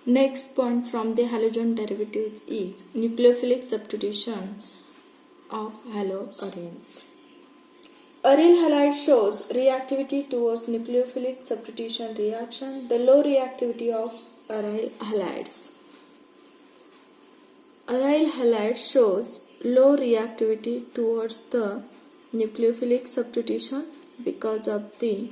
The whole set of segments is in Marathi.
Next point from the halogen derivatives is nucleophilic substitution of haloarenes. Aryl halide shows reactivity towards nucleophilic substitution reaction, the low reactivity of aryl halides. Aryl halide shows low reactivity towards the nucleophilic substitution because of the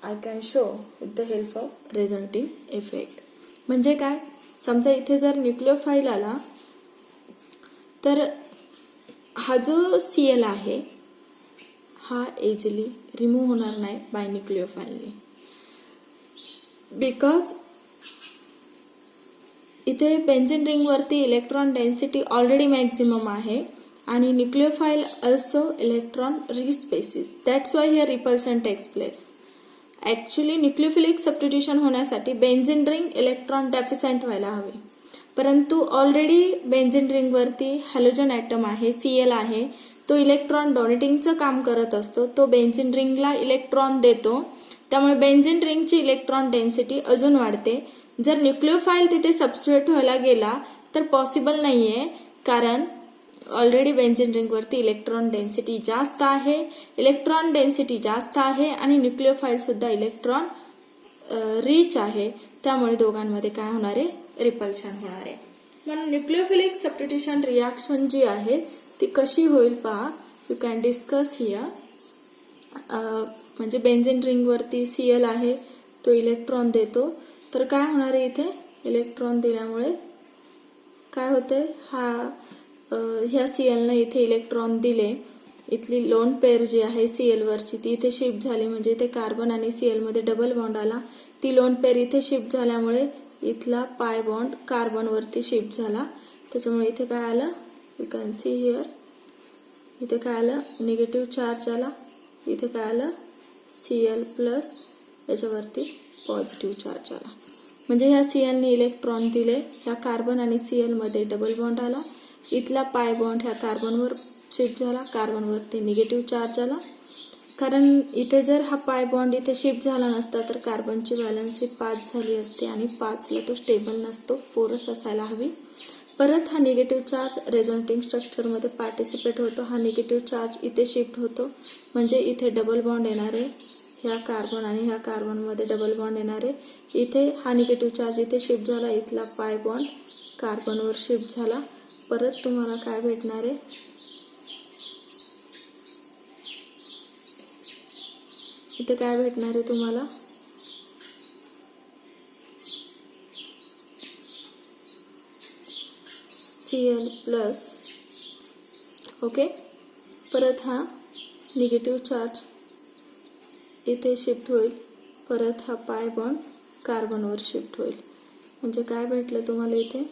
I can show with the help of resulting effect. म्हणजे काय, समजा इथे जर न्यूक्लियोफाइल आला तर हा जो Cl आहे हा इझिली रिमूव्ह होणार नाही बाय न्यूक्लियोफाइलने, बिकॉज इथे बेन्झीन रिंग वरती इलेक्ट्रॉन डेन्सिटी ऑलरेडी मॅक्झिमम आहे आणि nucleophile also electron rich species, that's why here repulsion takes place. Actually nucleophilic substitution होण्यासाठी बेन्झीन रिंग इलेक्ट्रॉन डेफिसिएंट व्हायला हवे, परंतु ऑलरेडी बेन्झीन रिंग वरती हॅलोजन ॲटम आहे, Cl आहे, तो इलेक्ट्रॉन डोनेटिंगचं काम करत असतो, तो बेन्झीन रिंगला इलेक्ट्रॉन देतो, त्यामुळे बेन्झीन रिंगची इलेक्ट्रॉन डेन्सिटी अजून वाढते. जर न्यूक्लियोफाइल तिथे सबस्टिट्यूट व्हायला गेला तर पॉसिबल नाहीये, कारण ऑलरेडी बेन्झीन रिंग वरती इलेक्ट्रॉन डेन्सिटी जास्त आहे, आणि न्यूक्लियोफाइल सुद्धा इलेक्ट्रॉन रिच आहे, त्यामुळे दोघांमध्ये काय होणार आहे, रिपल्शन होणार आहे. म्हणून न्यूक्लियोफिलिक सबस्टिट्यूशन रिॲक्शन जी आहे ती कशी होईल पहा, यू कॅन डिस्कस हिअर. म्हणजे बेन्झीन रिंग वरती Cl आहे, तो इलेक्ट्रॉन देतो, तर काय होणार आहे, इथे इलेक्ट्रॉन दिल्यामुळे काय होते, ह्या Clने इथे इलेक्ट्रॉन दिले, इथली लोन पेअर जी आहे Cl वरची ती इथे शिफ्ट झाली, म्हणजे इथे कार्बन आणि Cl मध्ये डबल बॉन्ड आला, ती लोन पेअर इथे शिफ्ट झाल्यामुळे इथला पाय बॉन्ड कार्बन वरती शिफ्ट झाला, त्याच्यामुळे इथे काय आलं, यू कॅन सी हिअर, इथे काय आलं, निगेटिव्ह चार्ज आला, इथे काय आलं, Cl प्लस याच्यावरती पॉझिटिव्ह चार्ज आला. म्हणजे ह्या Clने इलेक्ट्रॉन दिले, ह्या कार्बन आणि Cl मध्ये डबल बॉन्ड आला, इथला पाय बॉन्ड ह्या कार्बनवर शिफ्ट झाला, कार्बनवरती निगेटिव्ह चार्ज आला, कारण इथे जर हा पाय बॉन्ड इथे शिफ्ट झाला नसता तर कार्बनची व्हॅलन्सी 5 झाली असते आणि 5ला तो स्टेबल नसतो, 4च असायला हवी. परत हा निगेटिव्ह चार्ज रेझोनेटिंग स्ट्रक्चरमध्ये पार्टिसिपेट होतो, हा निगेटिव्ह चार्ज इथे शिफ्ट होतो, म्हणजे इथे डबल बॉन्ड येणार आहे, ह्या कार्बन आणि ह्या कार्बनमध्ये डबल बॉन्ड येणार आहे, इथे हा निगेटिव्ह चार्ज इथे शिफ्ट झाला, इथला पाय बॉन्ड कार्बनवर शिफ्ट झाला, परत तुम्हाला काय भेटणार आहे, इथे काय भेटणार आहे तुम्हाला, Cl प्लस, ओके. परत हा निगेटिव्ह चार्ज इथे शिफ्ट होईल, परत हा पाय बॉन्ड कार्बनवर शिफ्ट होईल, म्हणजे काय भेटलं तुम्हाला इथे,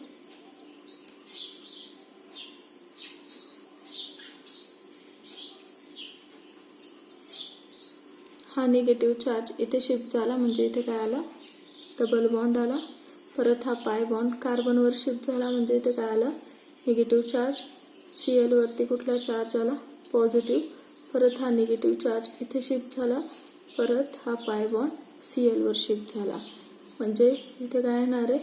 हा निगेटिव्ह चार्ज इथे शिफ्ट झाला, म्हणजे इथे काय आला, डबल बॉन्ड आला, परत हा पाय बॉन्ड कार्बनवर शिफ्ट झाला, म्हणजे इथे काय आलं, निगेटिव्ह चार्ज, Cl वरती कुठला चार्ज आला, पॉझिटिव्ह, परत हा निगेटिव्ह चार्ज इथे शिफ्ट झाला, परत हा पाय बॉन्ड Cl वर शिफ्ट झाला, म्हणजे इथे काय येणार आहे,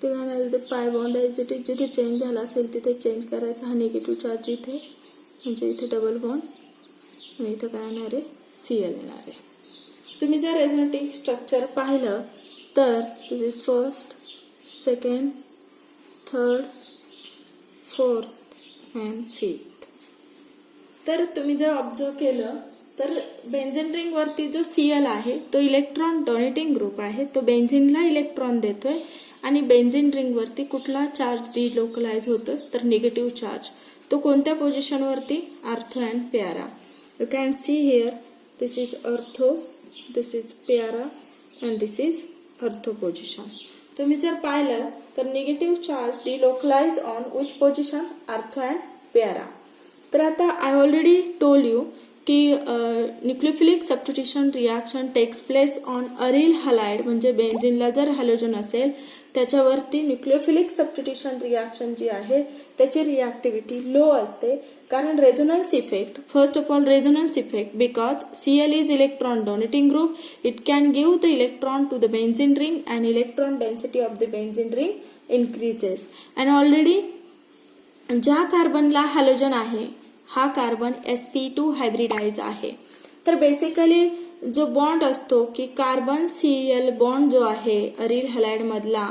ते काय येणार, पाय बॉन्ड आहे जिथे चेंज झाला असेल तिथे चेंज करायचा, हा निगेटिव्ह चार्ज इथे, म्हणजे इथे डबल बॉन्ड, आणि इथे काय येणार आहे, Cl येणार आहे. तुम्ही जर रेझोनेटिंग स्ट्रक्चर पाहिलं तर this is first, second, third, fourth and fifth. तर तुम्ही जर ऑब्झर्व केलं तर बेन्झीन रिंग वरती जो Cl आहे तो इलेक्ट्रॉन डोनेटिंग ग्रुप आहे, तो बेन्झीनला इलेक्ट्रॉन देतोय, आणि बेन्झीन रिंग वरती कुठला चार्ज डिलोकलाइज होतोय, तर निगेटिव्ह चार्ज, तो कोणत्या पोझिशन वरती, ortho and para. You can see here, this is ortho, this is para and this is ortho position. तुम्ही जर पाहिलं तर negative charge delocalise on which position, ortho and para. तर आता आय ऑलरेडी टोल्ड यू की nucleophilic substitution reaction takes place on aryl halide, म्हणजे बेन्झीनला जर हॅलोजन असेल त्याच्यावरती न्यूक्लियोफिलिक सबस्टिट्यूशन रिॲक्शन जी आहे त्याची रिॲक्टिव्हिटी लो असते, कारण resonance effect, first of all resonance effect, because Cl is electron donating group, it can give the electron to the benzene ring and electron density of the benzene ring increases. And already ज्या कार्बनला हॅलोजन आहे हा कार्बन sp2 हायब्रिडाइज आहे. तर बेसिकली जो बॉन्ड असतो की कार्बन Cl बॉन्ड जो आहे अरिल हॅलाइड मधला,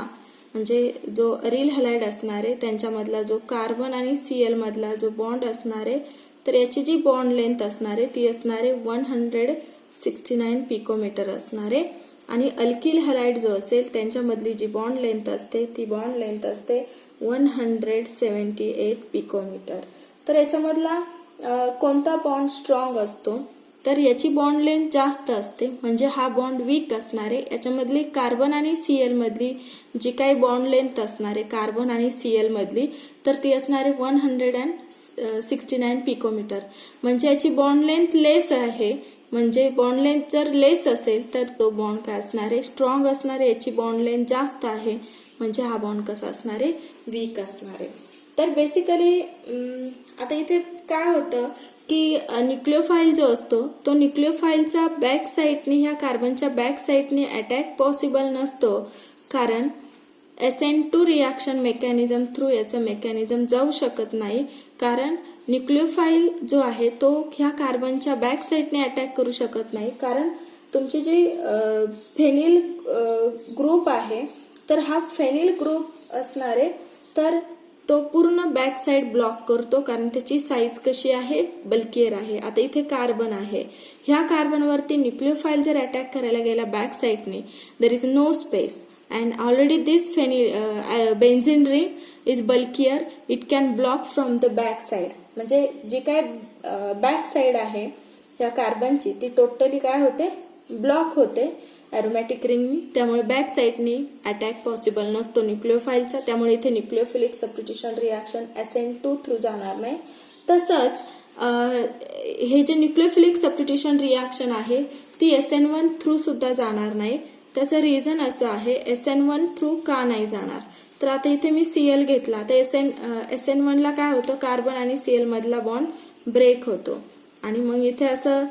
म्हणजे जो अरिल हॅलाइड असणार आहे त्यांच्यामधला जो कार्बन आणि Cl मधला जो बॉन्ड असणार आहे, तर याची जी बॉन्ड लेंथ असणार आहे ती असणार आहे 169 पिकोमीटर असणार आहे. आणि अल्किल हॅलाइड जो असेल त्यांच्यामधली जी बॉन्ड लेंथ असते ती बॉन्ड लेंथ असते 178 पिकोमीटर. तर याच्यामधला कोणता बॉन्ड स्ट्रॉंग असतो, तर याची बॉन्ड लेंथ जास्त असते, म्हणजे हा बॉन्ड वीक असणार आहे. याच्यामधली कार्बन आणि Cl मधली जी काही बॉन्ड लेंथ असणार आहे कार्बन आणि Cl मधली, तर ती असणार आहे 169 पिकोमीटर. म्हणजे याची बॉन्ड लेंथ लेस आहे, म्हणजे बॉन्ड लेंथ जर लेस असेल तर तो बॉन्ड काय असणार आहे, स्ट्रॉंग असणार आहे. याची बॉन्ड लेंथ जास्त आहे, म्हणजे हा बॉन्ड कसा असणार आहे, वीक असणार आहे. तर बेसिकली आता इथे काय होतं की न्यूक्लियोफाईल जो असतो तो न्यूक्लियोफाईलचा बॅक साईडने ह्या कार्बनच्या बॅक साईडने अटॅक पॉसिबल नसतो, कारण SN2 रिॲक्शन मेकॅनिझम थ्रू याचं मेकॅनिझम जाऊ शकत नाही, कारण न्यूक्लियोफाईल जो आहे तो ह्या कार्बनच्या बॅक साईडने अटॅक करू शकत नाही, कारण तुमची जी फेनिल ग्रुप आहे तर हा फेनिल ग्रुप असणार आहे, तर तो पूर्ण बॅक साइड ब्लॉक करतो, कारण त्याची साईज कशी आहे, बल्कियर आहे. आता इथे कार्बन आहे, ह्या कार्बनवरती न्यूक्लियोफाईल जर अटॅक करायला गेला बॅक साइडने, there is no space and already this benzene ring is bulkier, it can block from the back side. म्हणजे जी काय बॅक साइड आहे या कार्बनची ती टोटली काय होते, ब्लॉक होते अरोमॅटिक रिंगनी. त्यामुळे बॅक साईडनी अटॅक पॉसिबल नसतो न्यूक्लियोफाईलचा, त्यामुळे इथे nucleophilic substitution reaction SN2 through जाणार नाही. तसंच हे जे न्यूक्लियोफिलिक सबस्टिट्यूशन रिॲक्शन आहे ती SN1 थ्रू सुद्धा जाणार नाही. त्याचं रिझन असं आहे SN1 थ्रू का नाही जाणार, तर आता इथे मी Cl घेतला, तर SN1 ला काय होतं, कार्बन आणि Cl मधला बॉन्ड ब्रेक होतो आणि मग इथे असं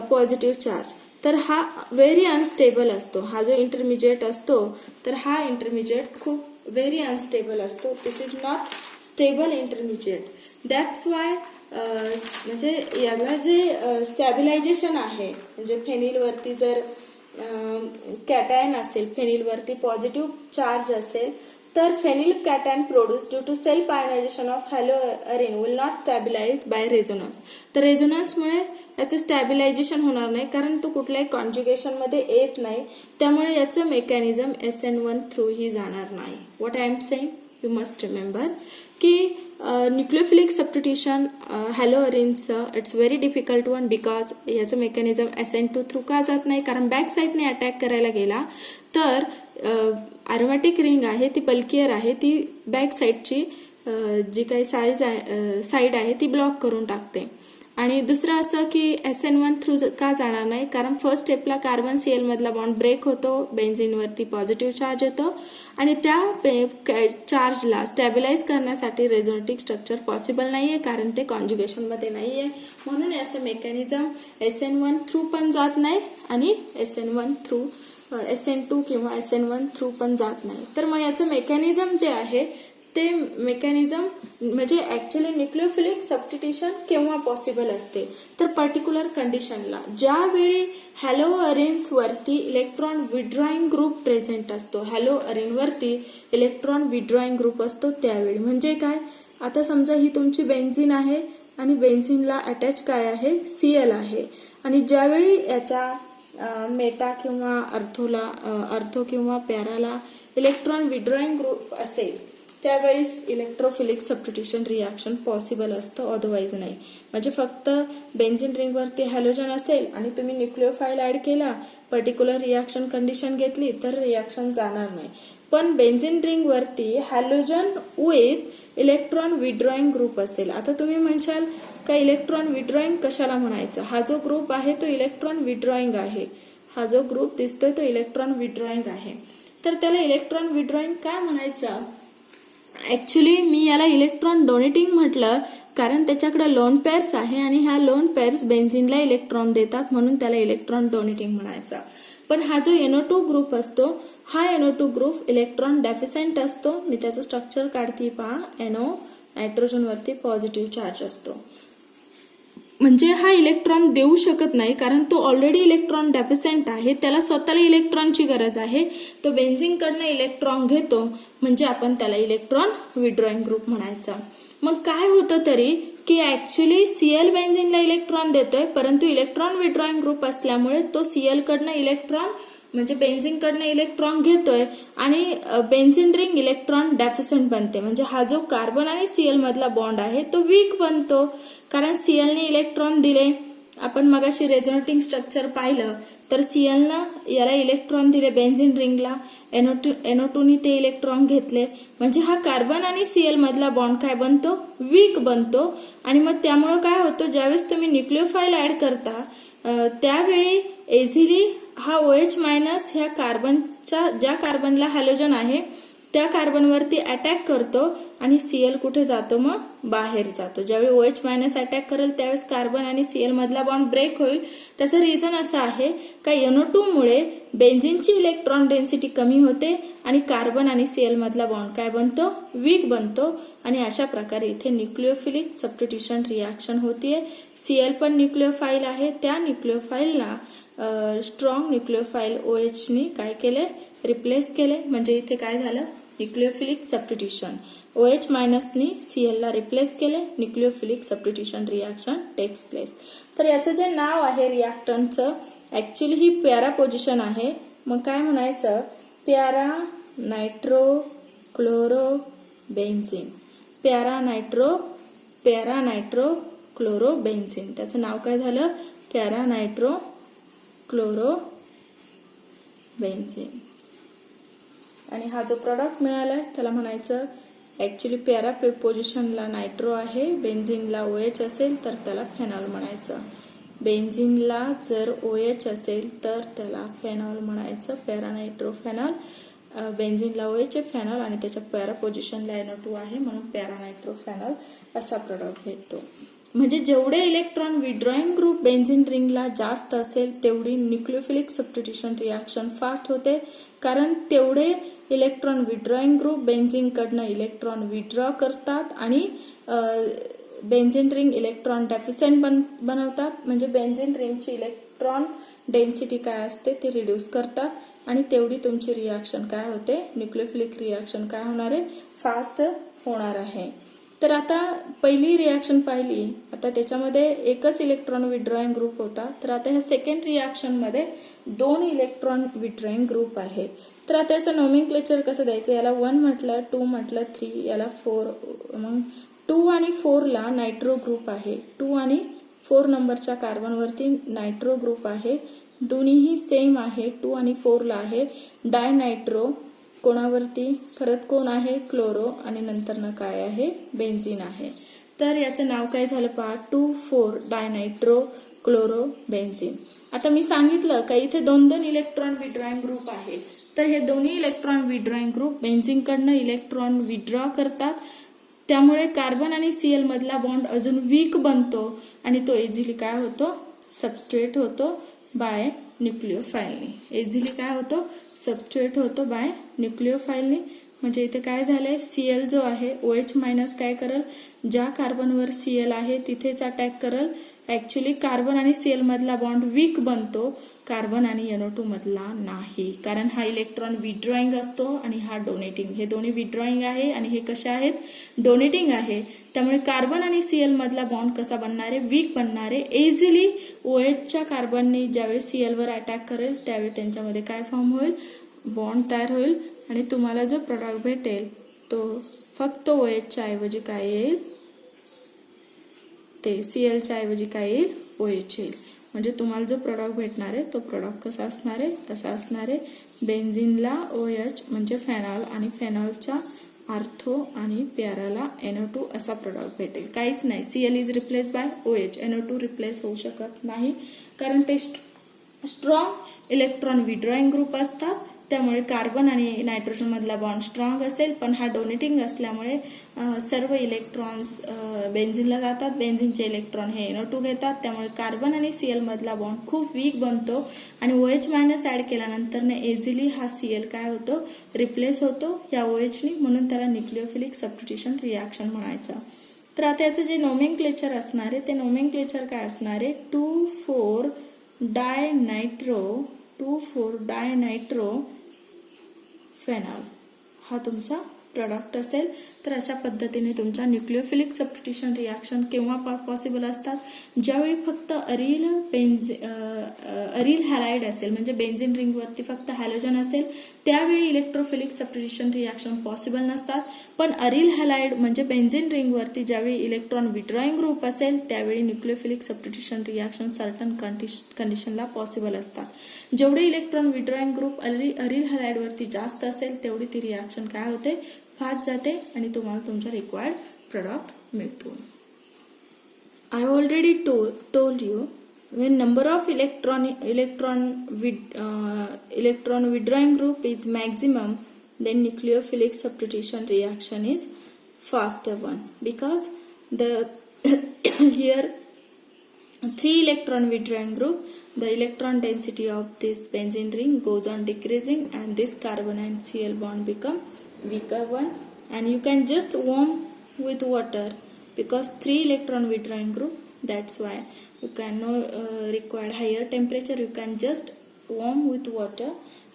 पॉझिटिव्ह चार्ज, तर हा व्हेरी अनस्टेबल असतो. हा जो इंटरमिजिएट असतो तर हा इंटरमिजिएट खूप व्हेरी अनस्टेबल असतो. This is not stable intermediate. That's why म्हणजे याला जे स्टॅबिलायझेशन आहे, म्हणजे फेनिलवरती जर कॅटायन असेल, फेनिलवरती पॉझिटिव्ह चार्ज असेल, तर phenyl cation produce due to self ionization of haloarene will not stabilize by resonance. तर रेझोनन्समुळे याचं स्टॅबिलायझेशन होणार नाही, कारण तो कुठल्याही कॉन्ज्युगेशन मध्ये येत नाही, त्यामुळे याचं मेकॅनिझम SN1 थ्रू ही जाणार नाही. What I am saying, you must remember की न्यूक्लियोफिलिक सबस्टिट्यूशन हॅलोअरिनचं it's very difficult one, because याचं मेकॅनिझम SN2 थ्रू का जात नाही, कारण बॅक साईडने अटॅक करायला गेला तर अरोमॅटिक रिंग आहे ती बल्कियर आहे, ती बॅक साईडची जी काही साईड आहे ती ब्लॉक करून टाकते. आणि दुसरं असं की SN1 थ्रू का जाणार नाही, कारण फर्स्ट स्टेपला कार्बन Cl मधला बॉन्ड ब्रेक होतो, बेन्झीनवरती पॉझिटिव्ह चार्ज येतो आणि त्या चार्जला स्टॅबिलाइज करण्यासाठी रेझोनेटिक स्ट्रक्चर पॉसिबल नाहीये, कारण ते कॉन्ज्युगेशन मध्ये नाहीये. म्हणून याचं मेकॅनिझम SN1 थ्रू पण जात नाही आणि SN2 किंवा SN1 थ्रू पण जात नाही. तर मग याचं मेकॅनिझम जे आहे ते मेकॅनिझम म्हणजे ऍक्च्युअली न्यूक्लियोफिलिक सबस्टिट्यूशन केव्हा पॉसिबल असते, तर पर्टिक्युलर कंडिशनला, ज्यावेळी हॅलोअरिन्स वरती इलेक्ट्रॉन विड्रॉइंग ग्रुप प्रेझेंट असतो, हॅलोअरिन वरती इलेक्ट्रॉन विड्रॉइंग ग्रुप असतो त्यावेळी. म्हणजे काय, आता समजा ही तुमची बेन्झीन आहे आणि बेन्झीनला अटॅच काय आहे, Cl आहे, आणि ज्यावेळी याच्या मेटा किंवा अर्थो किंवा पॅराला इलेक्ट्रॉन विड्रॉइंग ग्रुप असेल त्यावेळेस इलेक्ट्रोफिलिक सबस्टिट्यूशन रिॲक्शन पॉसिबल असतं, अदरवाईज नाही. म्हणजे फक्त बेन्झीन रिंगवरती हॅलोजन असेल आणि तुम्ही न्यूक्लियोफाईल ऍड केला, पर्टिक्युलर रिॲक्शन कंडिशन घेतली तर रिॲक्शन जाणार नाही. पण बेन्झीन रिंगवरती halogen with electron withdrawing group असेल. आता तुम्ही म्हणशाल का इलेक्ट्रॉन विड्रॉइंग कशाला म्हणायचं, हा जो ग्रुप आहे तो इलेक्ट्रॉन विड्रॉइंग आहे, हा जो ग्रुप दिसतोय तो इलेक्ट्रॉन विड्रॉइंग आहे. तर त्याला इलेक्ट्रॉन विड्रॉइंग काय म्हणायचं? ऍक्च्युली मी याला इलेक्ट्रॉन डोनेटिंग म्हटलं कारण त्याच्याकडे लोन पेअर्स आहे आणि ह्या लोन पेअर्स बेन्झिनला इलेक्ट्रॉन देतात, म्हणून त्याला इलेक्ट्रॉन डोनेटिंग म्हणायचा. पण हा जो NO2 ग्रुप असतो, हा NO2 ग्रुप इलेक्ट्रॉन डेफिशियंट असतो. मी त्याचं स्ट्रक्चर काढते पहा. NO नायट्रोजन वरती पॉझिटिव्ह चार्ज असतो, म्हणजे हा इलेक्ट्रॉन देऊ शकत नाही कारण तो ऑलरेडी इलेक्ट्रॉन डेफिशियंट आहे. त्याला स्वतःला इलेक्ट्रॉनची गरज आहे. तो बेन्झिनकडनं इलेक्ट्रॉन घेतो, म्हणजे आपण त्याला इलेक्ट्रॉन विड्रॉइंग ग्रुप म्हणायचा. मग काय होतं तरी की ऍक्च्युली Cl बेन्झिनला इलेक्ट्रॉन देतोय, परंतु इलेक्ट्रॉन विड्रॉइंग ग्रुप असल्यामुळे तो Cl कडनं इलेक्ट्रॉन म्हणजे बेन्झिनकडनं इलेक्ट्रॉन घेतोय आणि बेन्झिन रिंग इलेक्ट्रॉन डेफिशियंट बनते. म्हणजे हा जो कार्बन आणि Cl मधला बॉन्ड आहे तो वीक बनतो, कारण Cl ने इलेक्ट्रॉन दिले. आपण मगाशी रेझोनेटिंग स्ट्रक्चर पाहिलं तर Cl नं याला इलेक्ट्रॉन दिले बेन्झिन रिंगला, NO2 ने ते इलेक्ट्रॉन घेतले, म्हणजे हा कार्बन आणि Cl मधला बॉन्ड काय बनतो? वीक बनतो. आणि मग त्यामुळे काय होतं, ज्यावेळेस तुम्ही न्यूक्लिओफाईल ऍड करता त्यावेळी इझिली हा OH मायनस ह्या कार्बनच्या, ज्या कार्बनला हॅलोजन आहे त्या कार्बनवरती अटॅक करतो आणि Cl कुठे जातो? मग बाहेर जातो. ज्यावेळी OH मायनस अटॅक करेल त्यावेळेस कार्बन आणि Cl मधला बॉन्ड ब्रेक होईल. त्याचं रिझन असं आहे का NO2 मुळे बेन्झिनची इलेक्ट्रॉन डेन्सिटी कमी होते आणि कार्बन आणि Cl मधला बॉन्ड काय बनतो? वीक बनतो. आणि अशा प्रकारे इथे न्यूक्लिओफिलिक सबस्टिट्यूशन रिॲक्शन होतीये. Cl पण न्यूक्लिओफाईल आहे, त्या न्यूक्लिओफाईलला स्ट्रॉंग न्यूक्लिओफाईल OH नी काय केले? रिप्लेस केले. म्हणजे इथे काय झालं? Nucleophilic substitution. OH मायनसनी Cl ला रिप्लेस केले. Nucleophilic substitution reaction takes place. तर याचं जे नाव आहे रिॲक्टंटचं, ऍक्च्युली ही पॅरा पोझिशन आहे. मग काय म्हणायचं? Para nitro chloro benzene. Para nitro chloro benzene. त्याचं नाव काय झालं? Para nitro chloro benzene. आणि हा जो प्रोडक्ट मिळालाय त्याला म्हणायचं, ऍक्च्युली पॅरा पोझिशनला नायट्रो आहे, बेन्झिनला OH असेल तर त्याला फेनॉल म्हणायचं. बेन्झिनला जर OH असेल तर त्याला फेनॉल म्हणायचं, पॅरा नायट्रो फेनॉल. बेन्झिनला OH आहे, फेनॉल, आणि त्याच्या पॅरा पोझिशनला NO2 आहे, म्हणून पॅरा नायट्रो फेनॉल असा प्रोडक्ट भेटतो. म्हणजे जेवढे इलेक्ट्रॉन विड्रॉइंग ग्रुप बेन्झिन रिंगला जास्त असेल तेवढी न्यूक्लिओफिलिक सबस्टिट्यूशन रिॲक्शन फास्ट होते, कारण तेवढे इलेक्ट्रॉन विड्रॉइंग ग्रुप बेन्झिनकडनं इलेक्ट्रॉन विड्रॉ करतात आणि बेन्झिन रिंग इलेक्ट्रॉन डेफिशियंट बनवतात. म्हणजे बेन्झिन रिंगची इलेक्ट्रॉन डेन्सिटी काय असते ते रिड्यूस करतात आणि तेवढी तुमची रिॲक्शन काय होते? न्यूक्लिओफिलिक रिॲक्शन काय होणार आहे? फास्ट होणार आहे. तर आता पहिली रिॲक्शन पाहिली, आता त्याच्यामध्ये एकच इलेक्ट्रॉन विड्रॉइंग ग्रुप होता. तर आता ह्या सेकंड रिॲक्शन मध्ये 2 इलेक्ट्रॉन विड्रॉइंग ग्रुप आहे. तर आता याचं नोमेनक्लेचर कसं द्यायचं? याला 1 म्हटलं, 2 म्हटलं, 3, याला 4. मग 2 आणि 4 ला नायट्रो ग्रुप आहे. 2 आणि 4 नंबरच्या कार्बनवरती नायट्रो ग्रुप आहे. दोन्हीही सेम आहे, 2 आणि 4 ला आहे. डायनायट्रो कोणावरती? परत कोण आहे? क्लोरो, आणि नंतर ना काय आहे? बेन्झिन आहे. तर याचं नाव काय झालं पहा? 2,4 डायनायट्रो क्लोरो बेन्झिन. आता मी सांगितलं का इथे 2 इलेक्ट्रॉन विड्रॉइंग ग्रुप आहे. तर हे दोन्ही इलेक्ट्रॉन विड्रॉइंग ग्रुप बेन्झिनकडनं इलेक्ट्रॉन विड्रॉ करतात, त्यामुळे कार्बन आणि Cl मधला बॉन्ड अजून वीक बनतो आणि तो इझिली काय होतो? सबस्ट्रेट होतो बाय न्यूक्लिओफाईलनी. इझिली काय होतो? सबस्ट्रेट होतो बाय न्यूक्लिओफाईलनी. म्हणजे इथे काय झालंय? Cl जो आहे OH मायनस काय करल? ज्या कार्बनवर Cl आहे तिथेच अटॅक करल. ऍक्च्युली कार्बन आणि Cl मधला बॉन्ड वीक बनतो, कार्बन आणि NO2 मधला नाही, कारण हा इलेक्ट्रॉन विड्रॉइंग असतो आणि हा डोनेटिंग. हे दोन्ही विड्रॉइंग आहे आणि हे कशा आहेत? डोनेटिंग आहे. त्यामुळे कार्बन आणि Cl मधला बॉन्ड कसा बनणार आहे? वीक बनणार आहे. इझिली OHच्या कार्बनने ज्यावेळी Cl वर अटॅक करेल त्यावेळी त्यांच्यामध्ये काय फॉर्म होईल? बॉन्ड तयार होईल आणि तुम्हाला जो प्रोडक्ट भेटेल तो फक्त OHच्या ऐवजी काय येईल? ते Clच्या ऐवजी काय येईल? OH येईल. म्हणजे तुम्हाला जो प्रोडक्ट भेटणार आहे तो प्रोडक्ट कसा असणार आहे? असा असणार आहे. बेन्झिनला OH म्हणजे फेनॉल आणि फेनॉलच्या आर्थो आणि पॅराला NO2 असा प्रोडक्ट भेटेल. काहीच नाही. Cl is replace by OH. NO2 replace होऊ शकत नाही कारण ते स्ट्रॉंग इलेक्ट्रॉन विड्रॉइंग ग्रुप असतात त्यामुळे कार्बन आणि नायट्रोजन मधला बॉन्ड स्ट्रॉंग असेल, पण हा डोनेटिंग असल्यामुळे सर्व इलेक्ट्रॉन्स बेन्झिनला जातात. बेन्झिनचे इलेक्ट्रॉन हे NO2 घेतात, त्यामुळे कार्बन आणि Cl मधला बॉन्ड खूप वीक बनतो आणि OH मायनस ऍड केल्यानंतर इझिली हा Cl काय होतो, रिप्लेस होतो या OHनी, म्हणून त्याला न्यूक्लिओफिलिक सबस्टिट्यूशन रिॲक्शन म्हणायचं. तर आता याचं जे नोमेनक्लेचर असणार आहे ते नोमेनक्लेचर काय असणार आहे, 2,4 डायनायट्रो फेनॉल हा तुमचा प्रोडक्ट असेल. तर अशा पद्धतीने तुमच्या न्यूक्लिओफिलिक सबस्टिट्यूशन रिॲक्शन केव्हा पॉसिबल असतात, ज्यावेळी फक्त अरिल हॅलाइड असेल, म्हणजे बेन्झिन रिंगवरती फक्त हॅलोजन असेल, त्यावेळी इलेक्ट्रोफिलिक सबस्टिट्यूशन रिॲक्शन पॉसिबल नसतात. पण अरिल हॅलाइड म्हणजे बेन्झिन रिंगवरती ज्यावेळी इलेक्ट्रॉन विड्रॉइंग ग्रुप असेल त्यावेळी न्यूक्लिओफिलिक सबस्टिट्यूशन रिॲक्शन सर्टन कंडिशनला पॉसिबल असतात. जेवढे electron withdrawing group aryl halide वरती जास्त असेल तेवढी ती रिॲक्शन काय होते, फास्ट जाते आणि तुम्हाला तुमचा रिक्वायर्ड प्रोडक्ट मिळतो. I already told you when number of electron withdrawing group is maximum, then nucleophilic substitution reaction is faster one, because the here 3 electron withdrawing group, the electron density of this benzene ring goes on decreasing and this carbon and Cl bond become weaker one, and you can just warm with water because 3 electron withdrawing group, that's why you cannot require higher temperature. You can just warm with water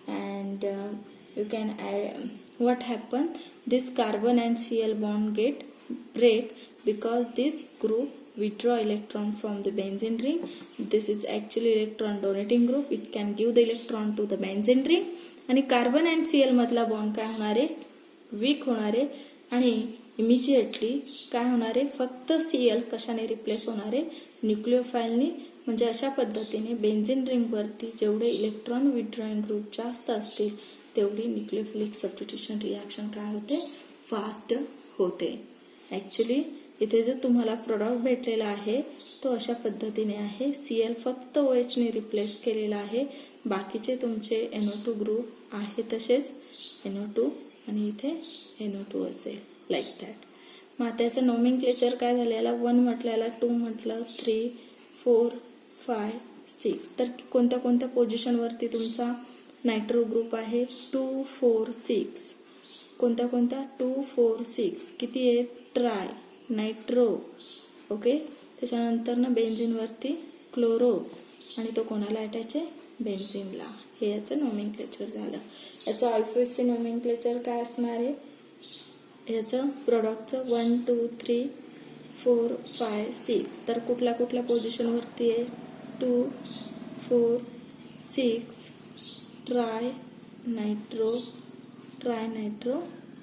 and you can add, what happen, this carbon and Cl bond get break because this group withdraw electron from the benzene ring. This is actually electron donating group, it can give the electron to the benzene ring आणि कार्बन अँड Cl मधला बॉन्ड काय होणार आहे, वीक होणार आहे आणि इमिजिएटली काय होणार आहे, फक्त Cl कशाने रिप्लेस होणार आहे, न्यूक्लिओफाइलनी. म्हणजे अशा पद्धतीने बेन्झिन रिंग वरती जेवढे इलेक्ट्रॉन विड्रॉइंग ग्रुप जास्त असतील तेवढी न्यूक्लिओफिलिक सबस्टिट्यूशन रिॲक्शन काय होते, फास्ट होते. ऍक्च्युली इथे जो तुम्हाला प्रोडक्ट भेटलेला आहे तो अशा पद्धतीने आहे, Cl फक्त OH ने रिप्लेस केलेला आहे, बाकीचे तुमचे NO2 ग्रुप आहे तसेच NO2 आणि इथे NO2 असेल, लाईक दॅट. मग त्याचं नोमेनक्लेचर काय झालं, याला 1 म्हटलं, याला 2 म्हटलं, 3, 4, 5, 6. तर कोणत्या कोणत्या पोझिशनवरती तुमचा नायट्रो ग्रुप आहे, 2, 4, 6. कोणत्या कोणत्या, 2, 4, 6 किती आहे, ट्राय नायट्रो. ओके, त्याच्यानंतर ना बेन्झिनवरती क्लोरो आणि तो कोणाला अटॅच आहे, बेन्झिनला. हे याचं नोमेनक्लेचर झालं. याचं IUPAC नोमेनक्लेचर काय असणार आहे, याचं प्रोडक्टचं 1, 2, 3, 4, 5, 6. तर कुठल्या कुठल्या पोझिशनवरती आहे, 2, 4, 6 ट्राय नायट्रो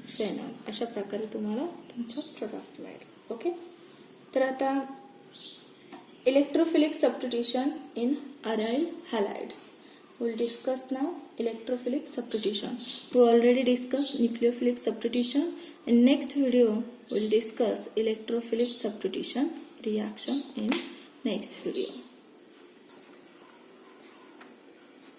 फेनॉल. अशा प्रकारे तुम्हाला तुमचं प्रोडक्ट मिळेल. ओके, तर आता electrophilic substitution in aryl halides. We'll discuss now electrophilic substitution. We already discussed nucleophilic substitution. In next video, we'll discuss electrophilic substitution reaction in next video.